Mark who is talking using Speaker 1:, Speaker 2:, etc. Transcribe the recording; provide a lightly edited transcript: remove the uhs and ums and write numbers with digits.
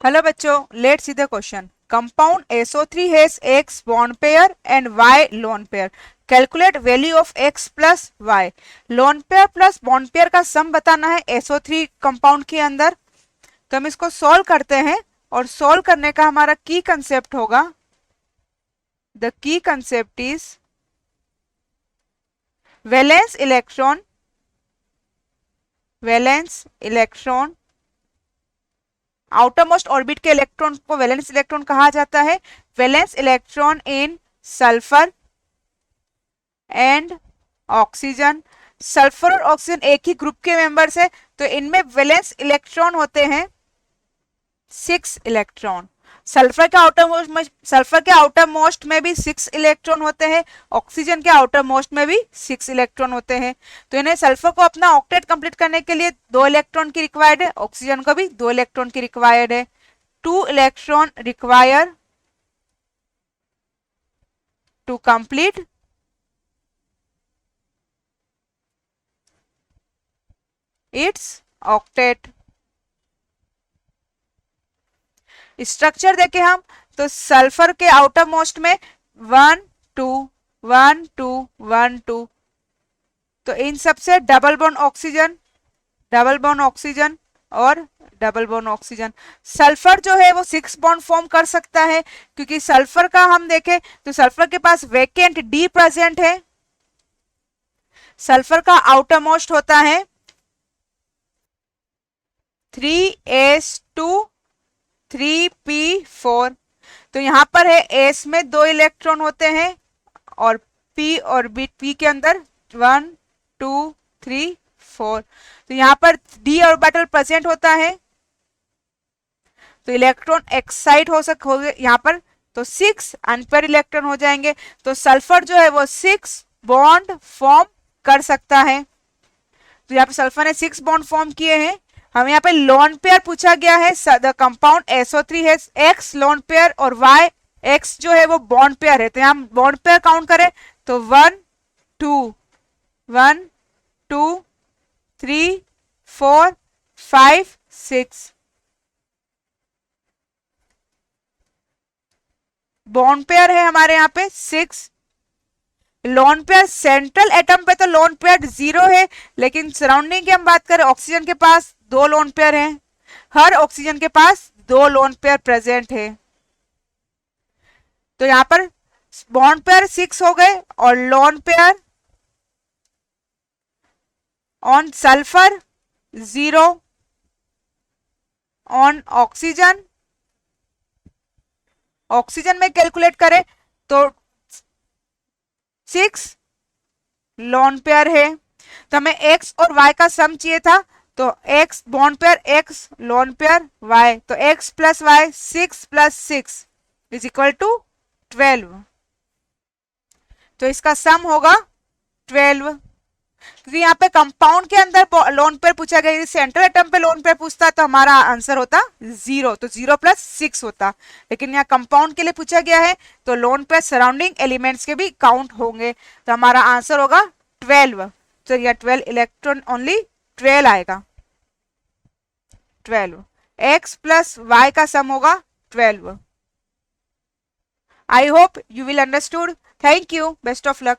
Speaker 1: Hello बच्चों, let's see the question. Compound SO3 has X bond pair and Y lone pair. Calculate value of X plus Y. Lone pair plus bond pair का सम बताना है SO3 compound के अंदर. तो हम इसको solve करते हैं और सॉल्व करने का हमारा की कंसेप्ट होगा. The key concept is valence electron outer most orbit के इलेक्ट्रॉन को वैलेंस इलेक्ट्रॉन कहा जाता है. Valence electron in sulphur and oxygen. Sulphur और ऑक्सीजन एक ही ग्रुप के मेंबर्स है, तो इनमें वैलेंस इलेक्ट्रॉन होते हैं 6 इलेक्ट्रॉन. सल्फर के आउटर मोस्ट में भी 6 इलेक्ट्रॉन होते हैं. ऑक्सीजन के आउटर मोस्ट में भी 6 इलेक्ट्रॉन होते हैं. तो इन्हें सल्फर को अपना ऑक्टेट कंप्लीट करने के लिए 2 इलेक्ट्रॉन की रिक्वायर्ड है. ऑक्सीजन को भी 2 इलेक्ट्रॉन की रिक्वायर्ड है. 2 electron require to complete its octet. Structure देखें हम तो सल्फर के आउटर मोस्ट में 1 2 1 2 1 2. तो इन सबसे डबल बॉन्ड ऑक्सीजन और डबल बॉन्ड ऑक्सीजन. सल्फर जो है वो 6 बॉन्ड फॉर्म कर सकता है, क्योंकि सल्फर का हम देखें तो सल्फर के पास वेकेंट डी प्रेजेंट है. सल्फर का आउटर मोस्ट होता है 3s2 3p4. तो यहां पर है s में 2 इलेक्ट्रॉन होते हैं और p ऑर्बिट p के अंदर 1 2 3 4. तो यहां पर d ऑर्बिटल प्रेजेंट होता है, तो इलेक्ट्रॉन एक्साइट हो यहां पर, तो 6 अनपेयर इलेक्ट्रॉन हो जाएंगे. तो सल्फर जो है वो 6 बॉन्ड फॉर्म कर सकता है. तो यहाँ पे सल्फर ने 6 बॉन्ड फॉर्म किए हैं. हम यहाँ पे लोन पेयर पूछा गया है. द कंपाउंड SO3 है X लोन पेयर और Y X जो है वो बॉन्ड पेयर है. तो यहाँ बॉन्ड पेयर काउंट करें तो 1 2 3 4 5 6. बॉन्ड पेयर है हमारे यहाँ पे 6. लोन पेयर सेंट्रल एटम पे तो लोन पेयर 0 है, लेकिन सराउंडिंग की हम बात करें ऑक्सीजन के पास 2 लोन पेयर हैं. हर ऑक्सीजन के पास 2 लोन पेयर प्रेजेंट है. तो यहां पर बॉन्ड पेयर 6 हो गए और lone pair on sulphur 0, on oxygen में कैलकुलेट करें तो 6 लोन पेयर है. तो हमें x और y का सम चाहिए था, तो x bond pair x lone pair y. तो x plus y 6 plus 6 is equal to 12. तो इसका सम होगा 12. क्योंकि यहाँ पे कंपाउंड के अंदर लोन पेयर पूछा गया, यदि सेंट्रल एटम पे लोन पेयर पूछता तो हमारा आंसर होता 0, तो 0 प्लस 6 होता. लेकिन यहाँ कंपाउंड के लिए पूछा गया है तो लोन पेयर सराउंडिंग एलिमेंट्स के भी काउंट होंगे. तो हमारा आंसर होगा 12. तो यह 12 इलेक्ट्रॉन ओनली 12 आएगा. 12 x प्लस y का सम होगा 12. I hope you will understood. Thank you. Best of luck.